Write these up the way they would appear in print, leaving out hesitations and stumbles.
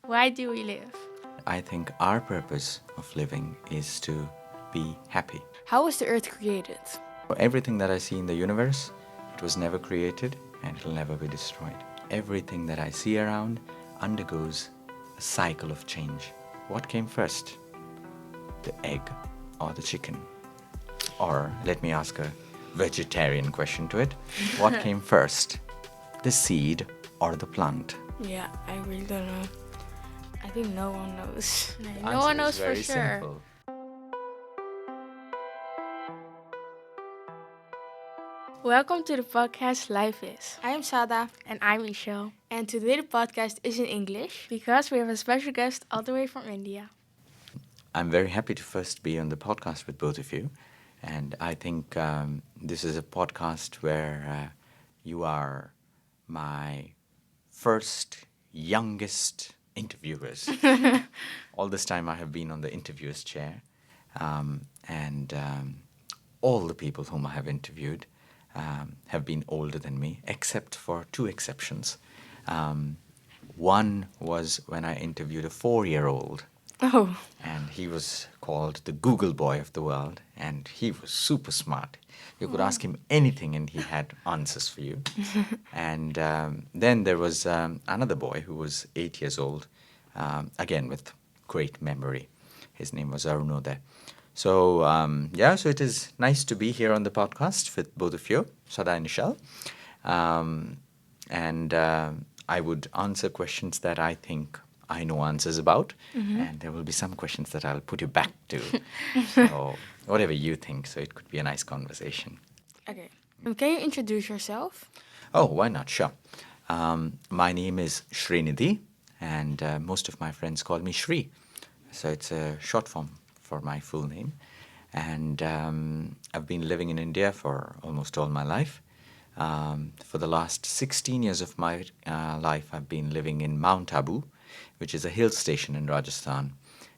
Why do we live? I think our purpose of living is to be happy. How was the earth created? Everything that I see in the universe, it was never created and it'll never be destroyed. Everything that I see around undergoes a cycle of change. What came first? The egg or the chicken? Or let me ask a vegetarian question to it. What came first? The seed or the plant? Yeah, I really don't know. I think no one knows. No Answer one is knows for very sure. simple. Welcome to the podcast Life Is. I am Sada. And I'm Michelle. And today the podcast is in English because we have a special guest all the way from India. I'm very happy to first be on the podcast with both of you. And I think this is a podcast where you are my first youngest interviewers. All this time I have been on the interviewer's chair. And all the people whom I have interviewed have been older than me, except for two exceptions. One was when I interviewed a 4-year-old. Oh. And he was called the Google boy of the world, and he was super smart. You could ask him anything and he had answers for you. And then there was another boy who was 8 years old, again with great memory. His name was Arunodaya. So, so it is nice to be here on the podcast with both of you, Sada and Michelle. And I would answer questions that I think I know answers about, and there will be some questions that I'll put you back to. So, whatever you think, so it could be a nice conversation. Okay. Can you introduce yourself? Oh, why not? Sure. My name is Shrinidhi, and most of my friends call me Shri. So it's a short form for my full name. And I've been living in India for almost all my life. For the last 16 years of my life, I've been living in Mount Abu, which is a hill station in Rajasthan.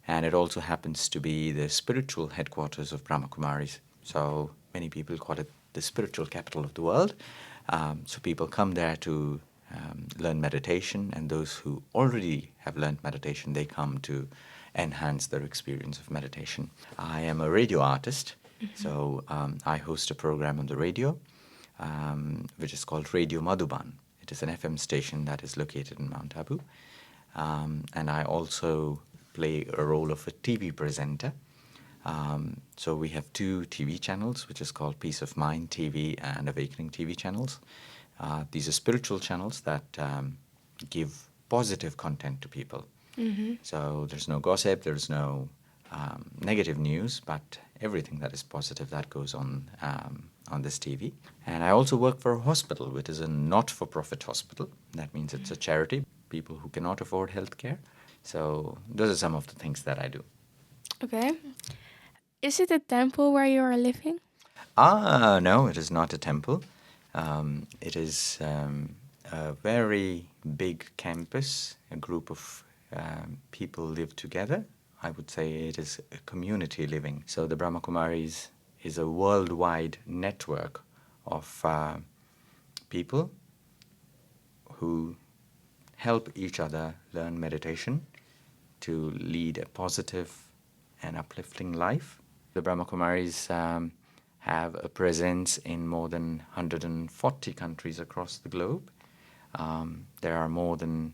And it also happens to be the spiritual headquarters of Brahma Kumaris. So many people call it the spiritual capital of the world. So people come there to learn meditation, and those who already have learned meditation, they come to enhance their experience of meditation. I am a radio artist, so I host a program on the radio, which is called Radio Madhuban. It is an FM station that is located in Mount Abu. And I also play a role of a TV presenter. So we have 2 TV channels, which is called Peace of Mind TV and Awakening TV channels. These are spiritual channels that give positive content to people. So there's no gossip, there's no negative news, but everything that is positive that goes on this TV. And I also work for a hospital, which is a not-for-profit hospital. That means it's a charity, people who cannot afford healthcare. So those are some of the things that I do. Okay. Is it a temple where you are living? No, it is not a temple. It is a very big campus. A group of people live together. I would say it is a community living. So the Brahma Kumaris is a worldwide network of people who help each other learn meditation to lead a positive and uplifting life. The Brahma Kumaris have a presence in more than 140 countries across the globe. There are more than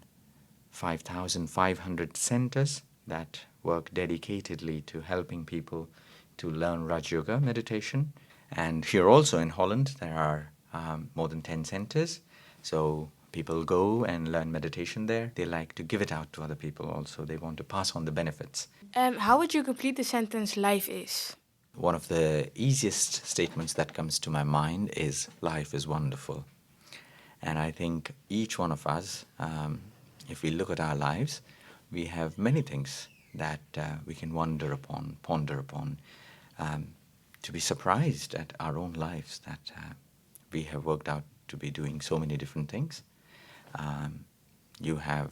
5,500 centers that work dedicatedly to helping people to learn Raj Yoga meditation. And here also in Holland, there are more than 10 centers. So people go and learn meditation there. They like to give it out to other people also. They want to pass on the benefits. How would you complete the sentence life is? One of the easiest statements that comes to my mind is life is wonderful. And I think each one of us, if we look at our lives, we have many things that we can wonder upon, ponder upon, to be surprised at our own lives that we have worked out to be doing so many different things. You have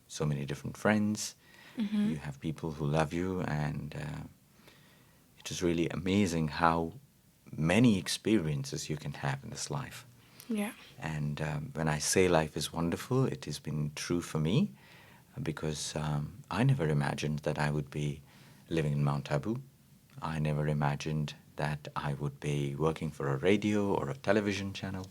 so many different friends, you have people who love you, and it is really amazing how many experiences you can have in this life. Yeah. And when I say life is wonderful, it has been true for me. because I never imagined that I would be living in Mount Abu. I never imagined that I would be working for a radio or a television channel.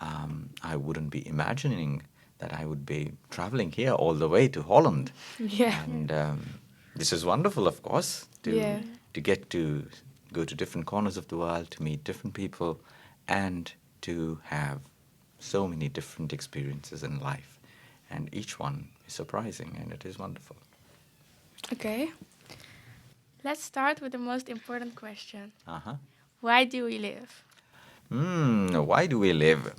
I wouldn't be imagining that I would be traveling here all the way to Holland. Yeah. And this is wonderful, of course, Yeah. to get to go to different corners of the world, to meet different people, and to have so many different experiences in life. And each one is surprising, and it is wonderful. Okay. Let's start with the most important question. Uh-huh. Why do we live? Why do we live?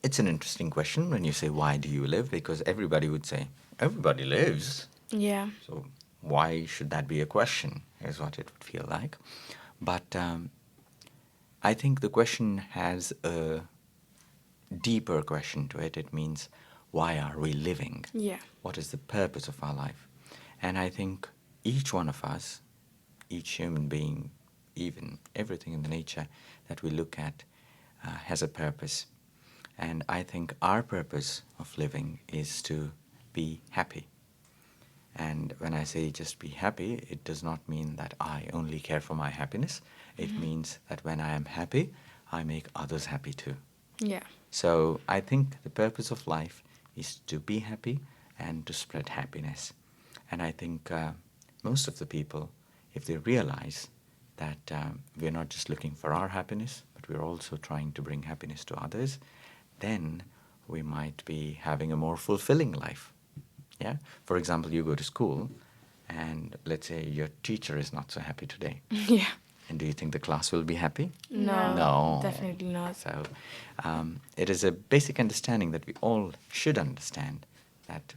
It's an interesting question when you say, why do you live? Because everybody would say, everybody lives. Yeah. So why should that be a question, is what it would feel like. But I think the question has a deeper question to it. It means, why are we living? Yeah. What is the purpose of our life? And I think each one of us, each human being, even everything in the nature that we look at has a purpose. And I think our purpose of living is to be happy. And when I say just be happy, it does not mean that I only care for my happiness. It means that when I am happy, I make others happy too. Yeah. So I think the purpose of life is to be happy and to spread happiness. And I think most of the people, if they realize that we're not just looking for our happiness, but we're also trying to bring happiness to others, then we might be having a more fulfilling life. Yeah. For example, you go to school, and let's say your teacher is not so happy today. Yeah. And do you think the class will be happy? No. No. Definitely not. So it is a basic understanding that we all should understand, that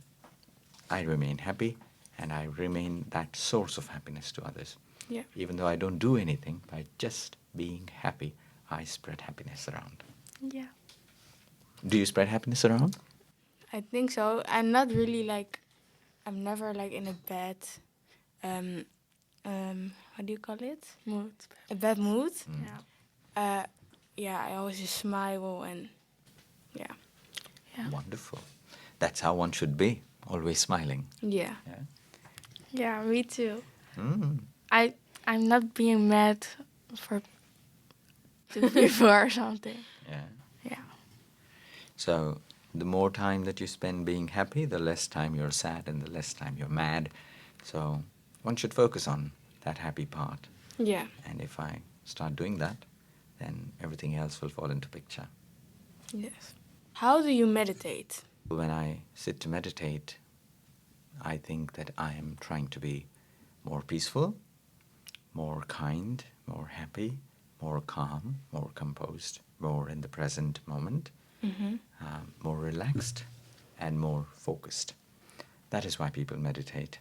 I remain happy and I remain that source of happiness to others. Yeah. Even though I don't do anything, by just being happy, I spread happiness around. Yeah. Do you spread happiness around? I think so. I'm not really I'm never in a bad, how do you call it? Mood. A bad mood. Yeah. Yeah, I always just smile and yeah. Yeah. Wonderful. That's how one should be, always smiling. Yeah. Yeah. Yeah, me too. Mm. I'm not being mad for 2 people or something. Yeah. Yeah. So the more time that you spend being happy, the less time you're sad and the less time you're mad. So one should focus on that happy part. Yeah. And if I start doing that, then everything else will fall into picture. Yes. How do you meditate? When I sit to meditate, I think that I am trying to be more peaceful, more kind, more happy, more calm, more composed, more in the present moment, Mm-hmm. more relaxed, and more focused. That is why people meditate.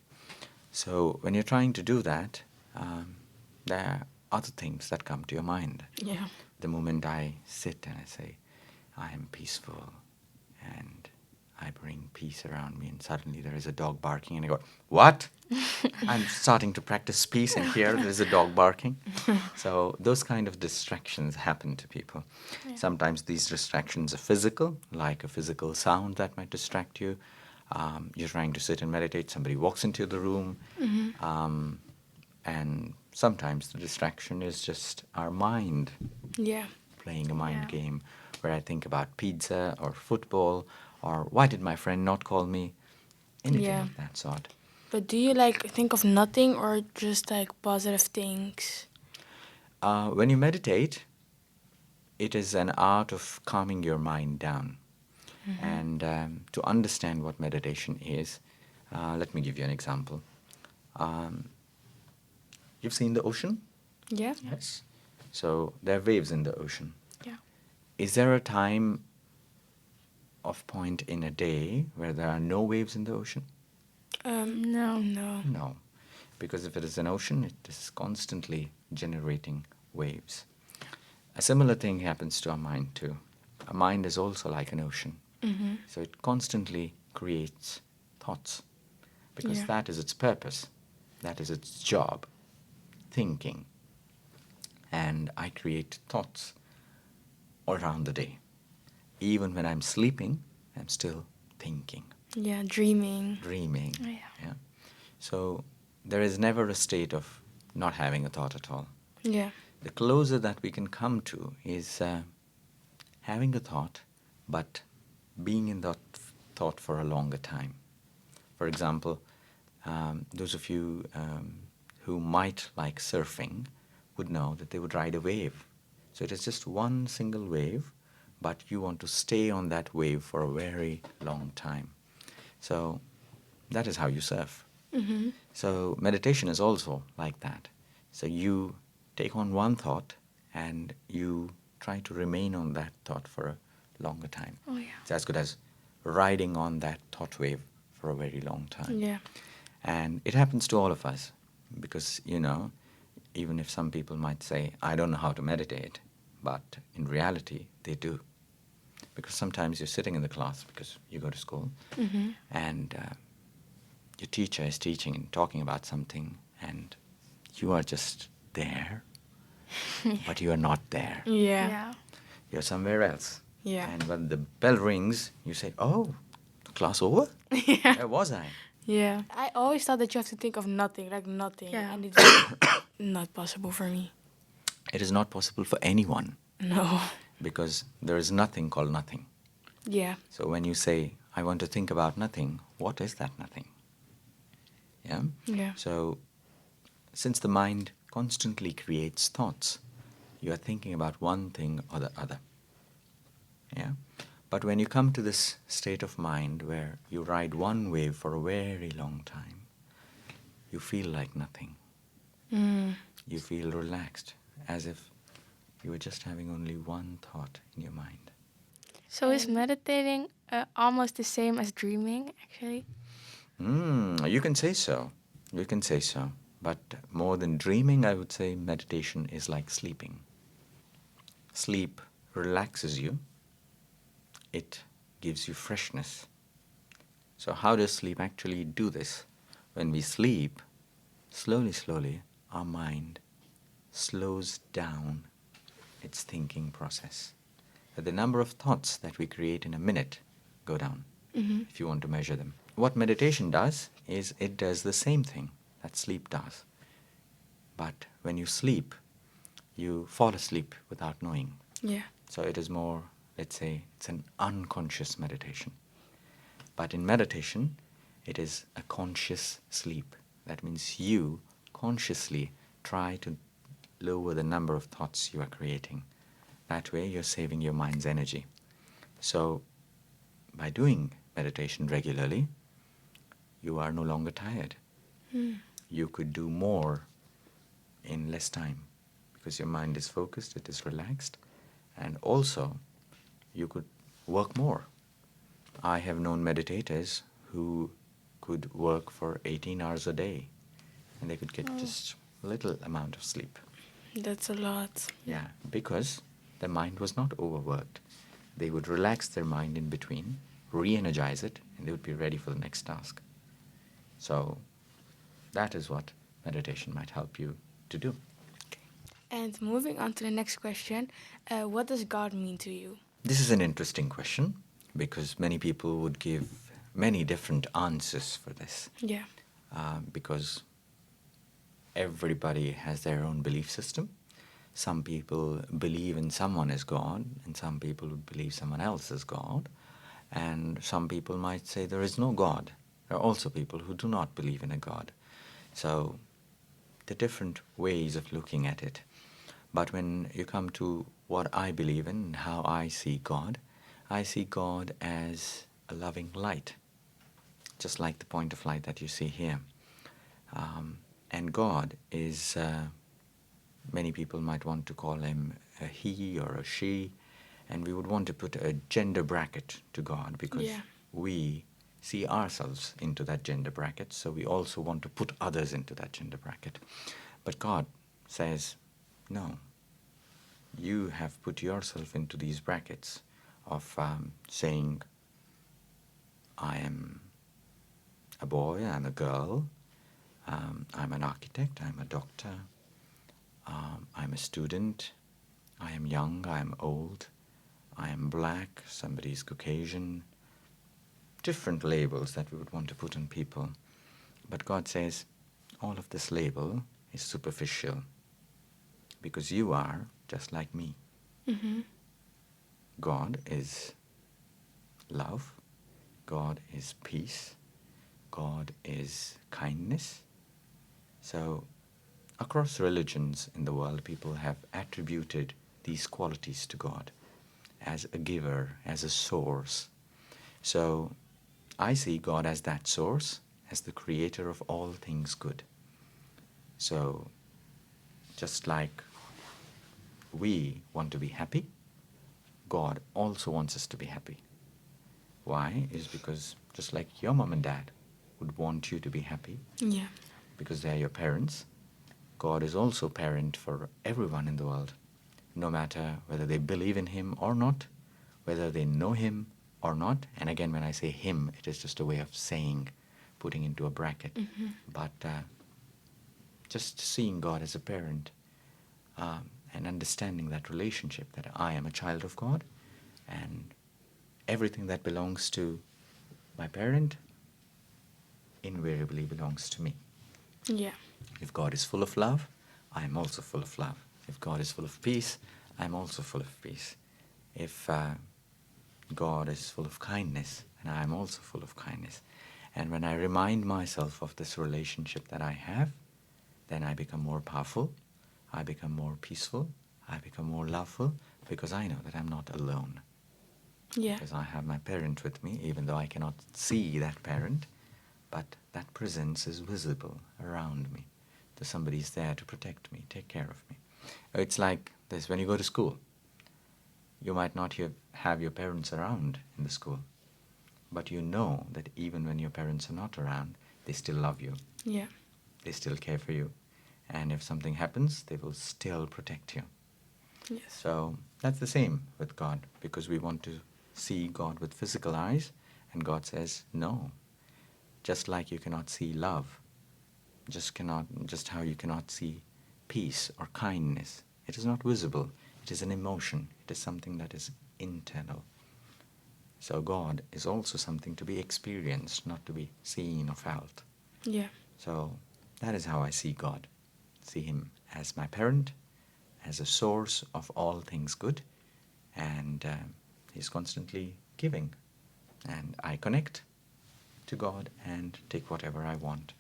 So when you're trying to do that, there are other things that come to your mind. Yeah. The moment I sit and I say, I am peaceful, and I bring peace around me, and suddenly there is a dog barking, and I go, what? I'm starting to practice peace, and here there is a dog barking. So those kind of distractions happen to people. Yeah. Sometimes these distractions are physical, like a physical sound that might distract you. You're trying to sit and meditate, somebody walks into the room, and sometimes the distraction is just our mind Yeah. playing a mind Yeah. game where I think about pizza or football or why did my friend not call me? Anything Yeah. of that sort. But do you think of nothing or just positive things? When you meditate, it is an art of calming your mind down. And to understand what meditation is, let me give you an example. You've seen the ocean? Yeah. Yes. So there are waves in the ocean. Yeah. Is there a time of point in a day where there are no waves in the ocean? No. No. No. Because if it is an ocean, it is constantly generating waves. A similar thing happens to our mind too. Our mind is also like an ocean. Mm-hmm. So it constantly creates thoughts because Yeah. that is its purpose. That is its job, thinking. And I create thoughts all around the day. Even when I'm sleeping, I'm still thinking. Yeah, dreaming. dreaming. Yeah. Yeah. So there is never a state of not having a thought at all. Yeah. The closer that we can come to is having a thought, but being in that thought for a longer time. For example, those of you who might like surfing would know that they would ride a wave. So it is just one single wave, but you want to stay on that wave for a very long time. So that is how you surf. Mm-hmm. So meditation is also like that. So you take on one thought and you try to remain on that thought for a longer time. Oh, yeah. It's as good as riding on that thought wave for a very long time. Yeah. And it happens to all of us because, even if some people might say, I don't know how to meditate, but in reality, they do. Because sometimes you're sitting in the class because you go to school Mm-hmm. and your teacher is teaching and talking about something and you are just there, but you are not there. Yeah. Yeah. You're somewhere else. Yeah. And when the bell rings, you say, oh, class over? Yeah. Where was I? Yeah. I always thought that you have to think of nothing, like nothing. Yeah. And it's not possible for me. It is not possible for anyone No. because there is nothing called nothing. Yeah. So when you say, I want to think about nothing, what is that nothing? Yeah? Yeah. So since the mind constantly creates thoughts, you are thinking about one thing or the other. Yeah? But when you come to this state of mind where you ride one wave for a very long time, you feel like nothing. Mm. You feel relaxed, as if you were just having only one thought in your mind. So is meditating almost the same as dreaming, actually? You can say so. You can say so. But more than dreaming, I would say meditation is like sleeping. Sleep relaxes you. It gives you freshness. So how does sleep actually do this? When we sleep, slowly, our mind slows down its thinking process. The number of thoughts that we create in a minute go down, Mm-hmm. if you want to measure them. What meditation does is it does the same thing that sleep does. But when you sleep, you fall asleep without knowing. Yeah. So it is more, let's say, it's an unconscious meditation. But in meditation, it is a conscious sleep. That means you consciously try to lower the number of thoughts you are creating. That way, you're saving your mind's energy. So by doing meditation regularly, you are no longer tired. Mm. You could do more in less time because your mind is focused, it is relaxed, and also you could work more. I have known meditators who could work for 18 hours a day and they could get just a little amount of sleep. That's a lot. Yeah, because their mind was not overworked. They would relax their mind in between, re-energize it, and they would be ready for the next task. So that is what meditation might help you to do. And moving on to the next question, what does God mean to you? This is an interesting question because many people would give many different answers for this. Yeah. Because everybody has their own belief system. Some people believe in someone as God, and some people believe someone else as God. And some people might say there is no God. There are also people who do not believe in a God. So the different ways of looking at it. But when you come to what I believe in and how I see God as a loving light, just like the point of light that you see here. And God is, many people might want to call him a he or a she, and we would want to put a gender bracket to God because we see ourselves into that gender bracket, so we also want to put others into that gender bracket. But God says, no, you have put yourself into these brackets of saying, I am a boy, I'm a girl, I'm an architect, I'm a doctor, I'm a student, I am young, I am old, I am black, somebody's Caucasian, different labels that we would want to put on people. But God says, all of this label is superficial because you are just like me. Mm-hmm. God is love. God is peace. God is kindness. So, across religions in the world, people have attributed these qualities to God as a giver, as a source. So, I see God as that source, as the creator of all things good. So, just like we want to be happy, God also wants us to be happy. Why? Is because just like your mom and dad would want you to be happy, Yeah. because they're your parents, God is also parent for everyone in the world, no matter whether they believe in Him or not, whether they know Him or not. And again, when I say Him, it is just a way of saying, putting into a bracket. Mm-hmm. But just seeing God as a parent and understanding that relationship, that I am a child of God, and everything that belongs to my parent invariably belongs to me. Yeah. If God is full of love, I am also full of love. If God is full of peace, I am also full of peace. If God is full of kindness, and I am also full of kindness. And when I remind myself of this relationship that I have, then I become more powerful, I become more peaceful, I become more loveful, because I know that I'm not alone. Yeah. Because I have my parent with me, even though I cannot see that parent, but that presence is visible around me. That somebody's there to protect me, take care of me. It's like this, when you go to school, you might not have your parents around in the school, but you know that even when your parents are not around, they still love you. Yeah. They still care for you. And if something happens, they will still protect you. Yes. So that's the same with God, because we want to see God with physical eyes, and God says, no. Just like you cannot see love, just how you cannot see peace or kindness. It is not visible. It is an emotion. It is something that is internal. So God is also something to be experienced, not to be seen or felt. Yeah. So that is how I see God. See Him as my parent, as a source of all things good, and He's constantly giving. And I connect to God and take whatever I want.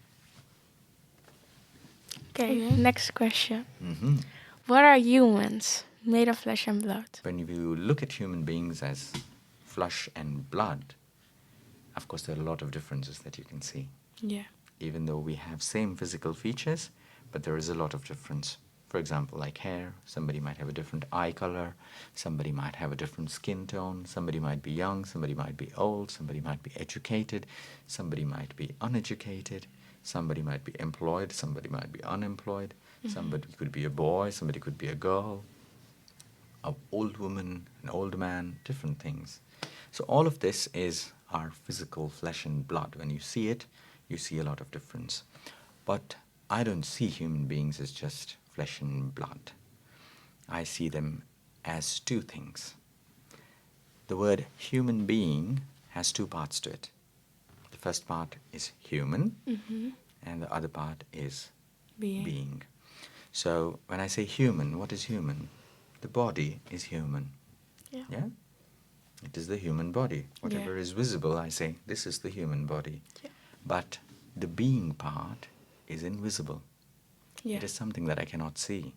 Okay. Next question. Mm-hmm. What are humans? Made of flesh and blood. When you look at human beings as flesh and blood, of course there are a lot of differences that you can see. Yeah. Even though we have same physical features, but there is a lot of difference. For example, like hair, somebody might have a different eye color, somebody might have a different skin tone, somebody might be young, somebody might be old, somebody might be educated, somebody might be uneducated, somebody might be employed, somebody might be unemployed, somebody could be a boy, somebody could be a girl, an old woman, an old man, different things. So all of this is our physical flesh and blood. When you see it, you see a lot of difference. But I don't see human beings as just flesh and blood. I see them as two things. The word human being has two parts to it. The first part is human, Mm-hmm. and the other part is Being. being. So when I say human, what is human? The body is human. Yeah. Yeah? It is the human body. Whatever is visible, I say, this is the human body. Yeah. But the being part is invisible. Yeah. It is something that I cannot see.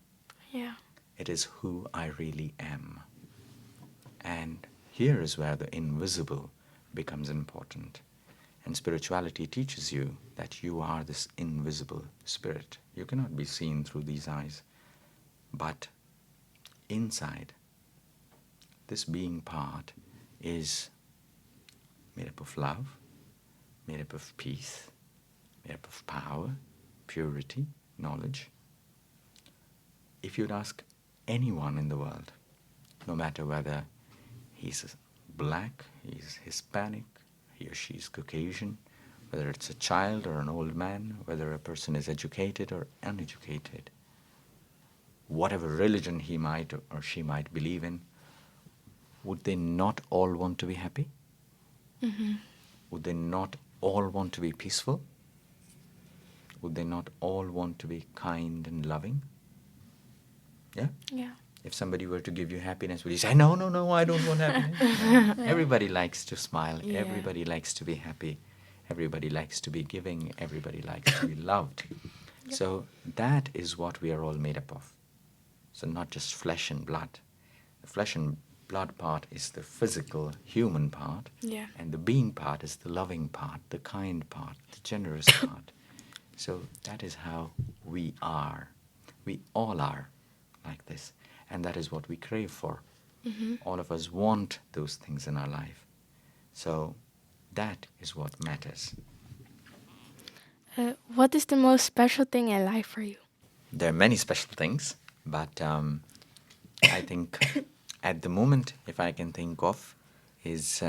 Yeah. It is who I really am. And here is where the invisible becomes important. And spirituality teaches you that you are this invisible spirit. You cannot be seen through these eyes. But inside, this being part is made up of love, made up of peace, made up of power, purity, knowledge. If you'd ask anyone in the world, no matter whether he's black, he's Hispanic, he or she is Caucasian, whether it's a child or an old man, whether a person is educated or uneducated, whatever religion he might or she might believe in, would they not all want to be happy? Mm-hmm. would they not all want to be peaceful? Would they not all want to be kind and loving? Yeah? Yeah. If somebody were to give you happiness, would you say, no, no, no, I don't want happiness? No. Everybody likes to smile. Yeah. Everybody likes to be happy. Everybody likes to be giving. Everybody likes to be loved. Yep. So that is what we are all made up of. So not just flesh and blood. The flesh and blood part is the physical, human part. Yeah. And the being part is the loving part, the kind part, the generous part. So that is how we are. We all are like this. And that is what we crave for. Mm-hmm. All of us want those things in our life. So that is what matters. What is the most special thing in life for you? There are many special things, but I think at the moment, if I can think of, is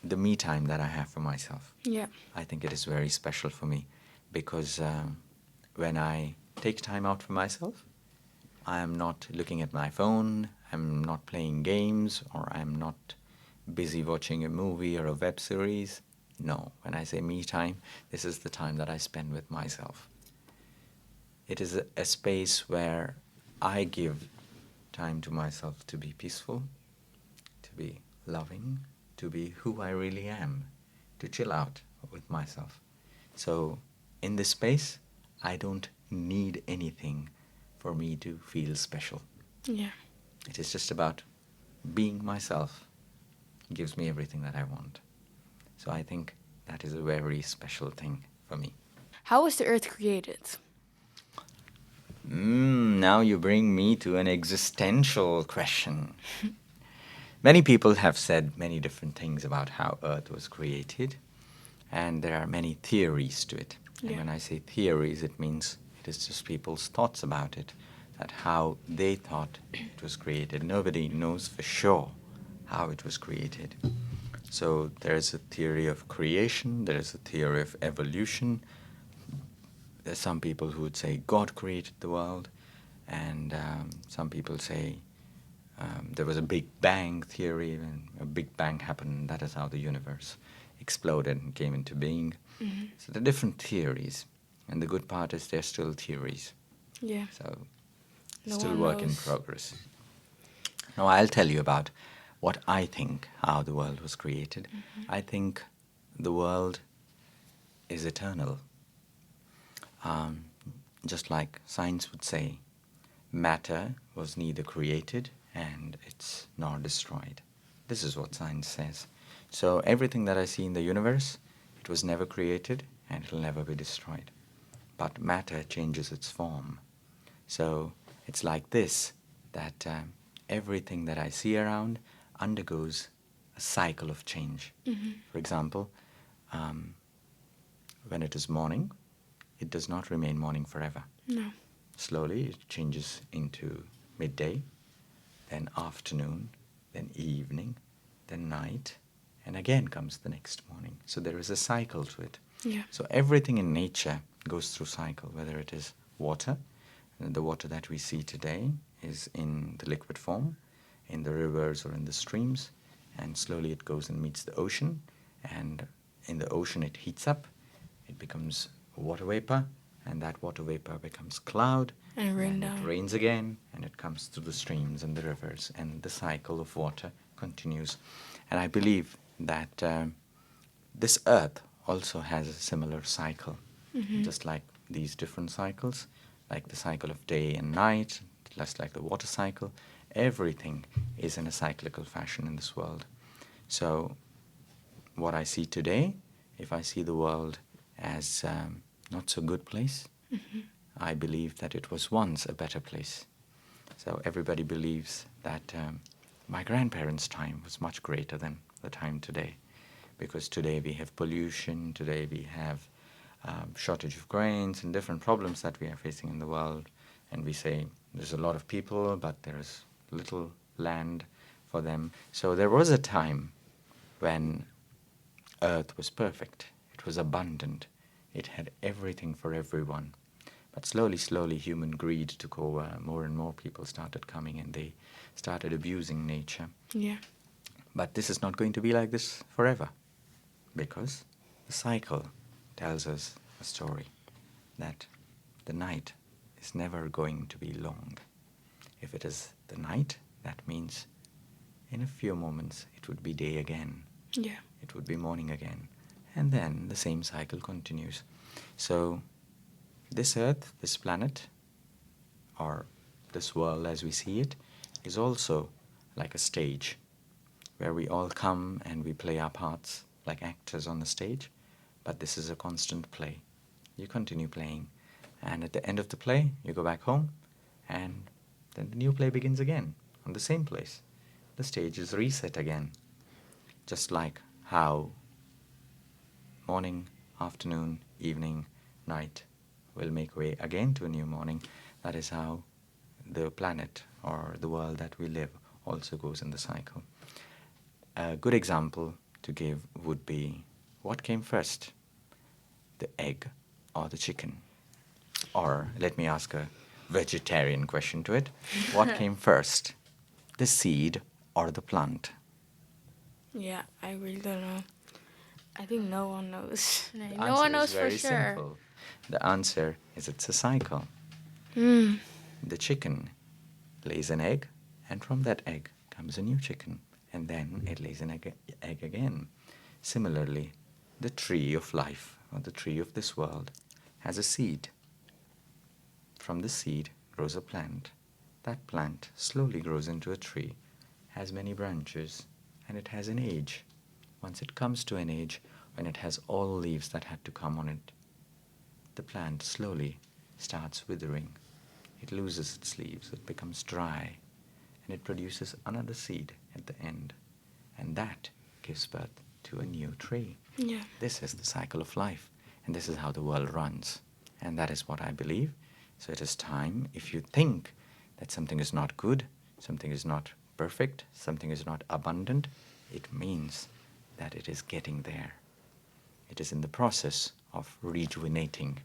the me time that I have for myself. Yeah. I think it is very special for me because when I take time out for myself, I am not looking at my phone, I'm not playing games, or I'm not busy watching a movie or a web series. No, when I say me time, this is the time that I spend with myself. It is a space where I give time to myself to be peaceful, to be loving, to be who I really am, to chill out with myself. So in this space, I don't need anything for me to feel special. Yeah. It is just about being myself. It gives me everything that I want. So I think that is a very special thing for me. How was the earth created? Now you bring me to an existential question. Many people have said many different things about how Earth was created, and there are many theories to it. And Yeah. when I say theories, it means it is just people's thoughts about it, that how they thought it was created. Nobody knows for sure how it was created. So there is a theory of creation, there is a theory of evolution. There's some people who would say God created the world, and some people say there was a Big Bang theory, and a Big Bang happened, and that is how the universe exploded and came into being. Mm-hmm. So there are different theories, and the good part is they're still theories. Yeah. So No still one work in knows. progress. Now I'll tell you about what I think how the world was created. Mm-hmm. I think the world is eternal. Just like science would say, matter was neither created and it's nor destroyed. This is what science says. So everything that I see in the universe, it was never created and it'll never be destroyed. But matter changes its form. So it's like this, that everything that I see around undergoes a cycle of change. Mm-hmm. For example, when it is morning, it does not remain morning forever. No. Slowly it changes into midday, then afternoon, then evening, then night, and again comes the next morning. So there is a cycle to it. Yeah. So everything in nature goes through cycle, whether it is water. And the water that we see today is in the liquid form, in the rivers or in the streams, and slowly it goes and meets the ocean, and in the ocean it heats up, it becomes water vapor, and that water vapor becomes cloud, And rain and down. it rains again, and it comes to the streams and the rivers, and the cycle of water continues. And I believe that this earth also has a similar cycle, Mm-hmm. just like these different cycles, like the cycle of day and night, just like the water cycle. Everything is in a cyclical fashion in this world. So what I see today, if I see the world as not so good place, Mm-hmm. I believe that it was once a better place. So everybody believes that my grandparents' time was much greater than the time today, because today we have pollution, today we have shortage of grains and different problems that we are facing in the world, and we say there's a lot of people, but there is little land for them. So there was a time when Earth was perfect, it was abundant, it had everything for everyone. But slowly, slowly, human greed took over. More and more people started coming, and they started abusing nature. Yeah. But this is not going to be like this forever. Because the cycle tells us a story that the night is never going to be long. If it is the night, that means in a few moments it would be day again. Yeah. It would be morning again. And then the same cycle continues. So this earth, this planet, or this world as we see it, is also like a stage where we all come and we play our parts like actors on the stage, but this is a constant play. You continue playing, and at the end of the play, you go back home, and then the new play begins again on the same place. The stage is reset again, just like how morning, afternoon, evening, night will make way again to a new morning. That is how the planet or the world that we live also goes in the cycle. A good example to give would be, what came first, the egg or the chicken? Or let me ask a vegetarian question to it. What came first, the seed or the plant? Yeah, I really don't know. I think no one knows. The No answer one is knows for very sure. simple. The answer is it's a cycle. Hmm. The chicken lays an egg, and from that egg comes a new chicken, and then it lays an egg again. Similarly, the tree of life, or the tree of this world, has a seed. From the seed grows a plant. That plant slowly grows into a tree, has many branches, and it has an age. Once it comes to an age when it has all leaves that had to come on it, the plant slowly starts withering. It loses its leaves, it becomes dry, and it produces another seed at the end, and that gives birth to a new tree. Yeah. This is the cycle of life, and this is how the world runs, and that is what I believe. So it is time, if you think that something is not good, something is not perfect, something is not abundant, it means that it is getting there. It is in the process of rejuvenating.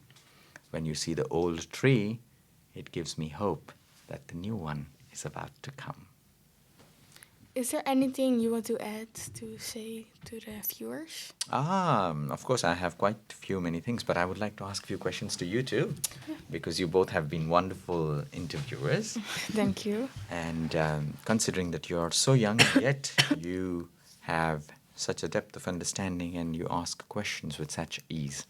When you see the old tree, it gives me hope that the new one is about to come. Is there anything you want to add to say to the viewers? Of course, I have quite a few many things, but I would like to ask a few questions to you too, because you both have been wonderful interviewers. Thank you. And considering that you are so young, yet you have such a depth of understanding and you ask questions with such ease.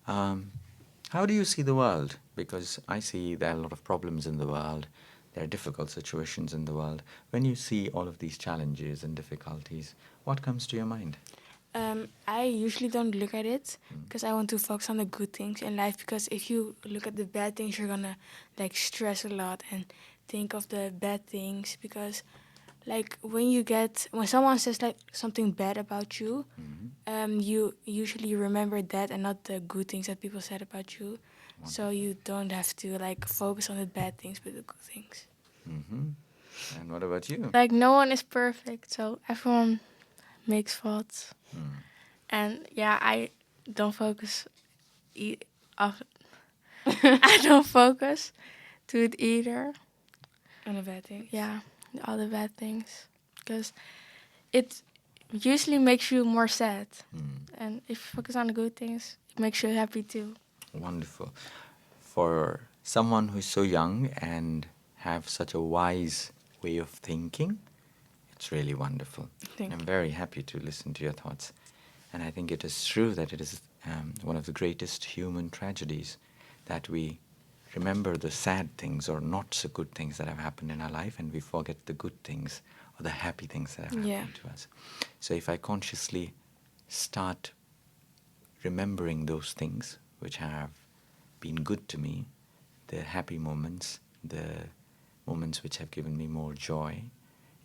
How do you see the world? Because I see there are a lot of problems in the world. There are difficult situations in the world. When you see all of these challenges and difficulties, what comes to your mind? I usually don't look at it because I want to focus on the good things in life. Because if you look at the bad things, you're gonna like stress a lot and think of the bad things. Because like when someone says like something bad about you, you usually remember that and not the good things that people said about you. So you don't have to like focus on the bad things but the good things. Mm-hmm. And what about you? Like no one is perfect, so everyone makes faults. Mm. And yeah, I don't focus. I don't focus to it either. On the bad things. Yeah, all the bad things, because it usually makes you more sad. And if you focus on the good things, it makes you happy too. Wonderful. For someone who's so young and have such a wise way of thinking, it's really wonderful. Thank I'm you. very happy to listen to your thoughts. And I think it is true that it is one of the greatest human tragedies that we remember the sad things or not so good things that have happened in our life, and we forget the good things or the happy things that have Yeah. happened to us. So if I consciously start remembering those things which have been good to me, the happy moments, the moments which have given me more joy,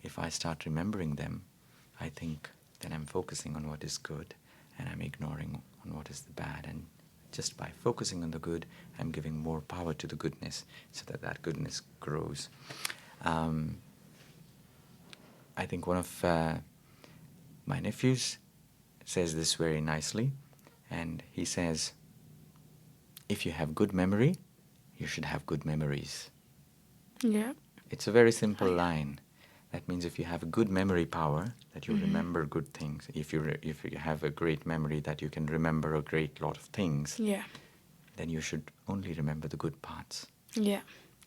if I start remembering them, I think then I'm focusing on what is good and I'm ignoring on what is the bad. And just by focusing on the good, I'm giving more power to the goodness so that that goodness grows. I think one of my nephews says this very nicely, and he says, if you have good memory, you should have good memories. Yeah. It's a very simple line, That means if you have a good memory power, that you remember good things. If you have a great memory that you can remember a great lot of things, Yeah. then you should only remember the good parts. Yeah.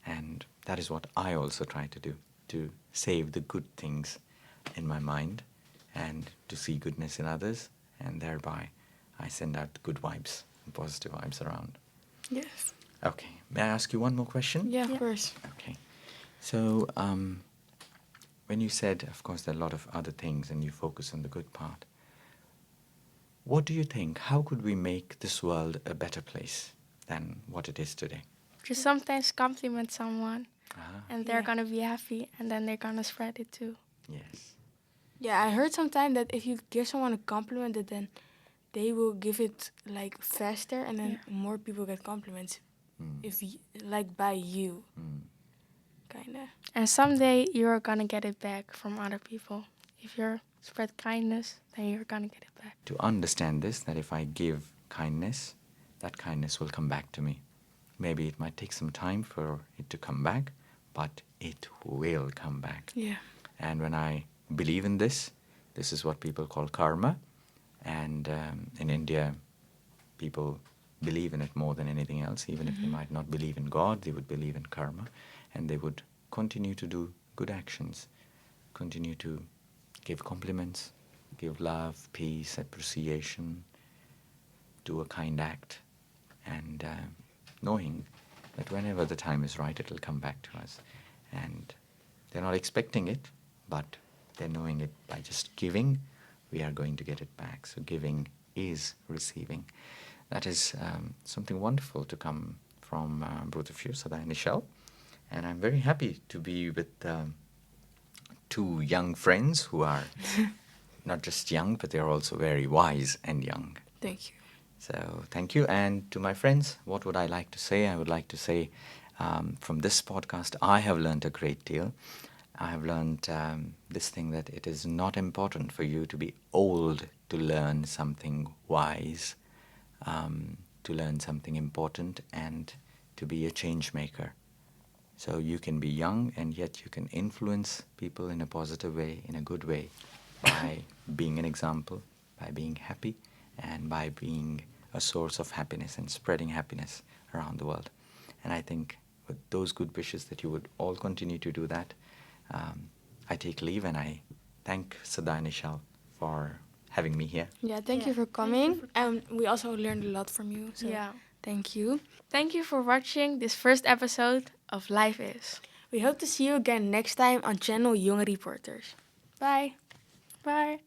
And that is what I also try to do, to save the good things in my mind and to see goodness in others, and thereby I send out good vibes and positive vibes around. Yes. Okay, may I ask you one more question? Yeah, of course. Okay. So, when you said, of course, there are a lot of other things and you focus on the good part, what do you think? How could we make this world a better place than what it is today? Just sometimes compliment someone and they're Yeah. gonna be happy and then they're gonna spread it too. Yes. Yeah, I heard sometime that if you give someone a compliment, that then they will give it like faster, and then more people get compliments. If like by you, kinda. And someday you're gonna get it back from other people. If you spread kindness, then you're gonna get it back. To understand this, that if I give kindness, that kindness will come back to me. Maybe it might take some time for it to come back, but it will come back. Yeah. And when I believe in this, this is what people call karma. And in India, people believe in it more than anything else. Even if they might not believe in God, they would believe in karma. And they would continue to do good actions, continue to give compliments, give love, peace, appreciation, do a kind act, and knowing that whenever the time is right, it will come back to us. And they're not expecting it, but they're knowing it by just giving, we are going to get it back. So giving is receiving. That is something wonderful to come from both of you, Sada and Michelle. And I'm very happy to be with two young friends who are not just young, but they're also very wise and young. Thank you. So thank you. And to my friends, what would I like to say? I would like to say from this podcast, I have learned a great deal. I have learned this thing that it is not important for you to be old to learn something wise, to learn something important, and to be a change maker. So you can be young and yet you can influence people in a positive way, in a good way, by being an example, by being happy, and by being a source of happiness and spreading happiness around the world. And I think with those good wishes that you would all continue to do that, I take leave and I thank Sada and Ishal for having me here. Yeah, thank you for coming. And we also learned a lot from you. So Yeah. thank you. Thank you for watching this first episode of Life Is. We hope to see you again next time on channel Jonge Reporters. Bye. Bye.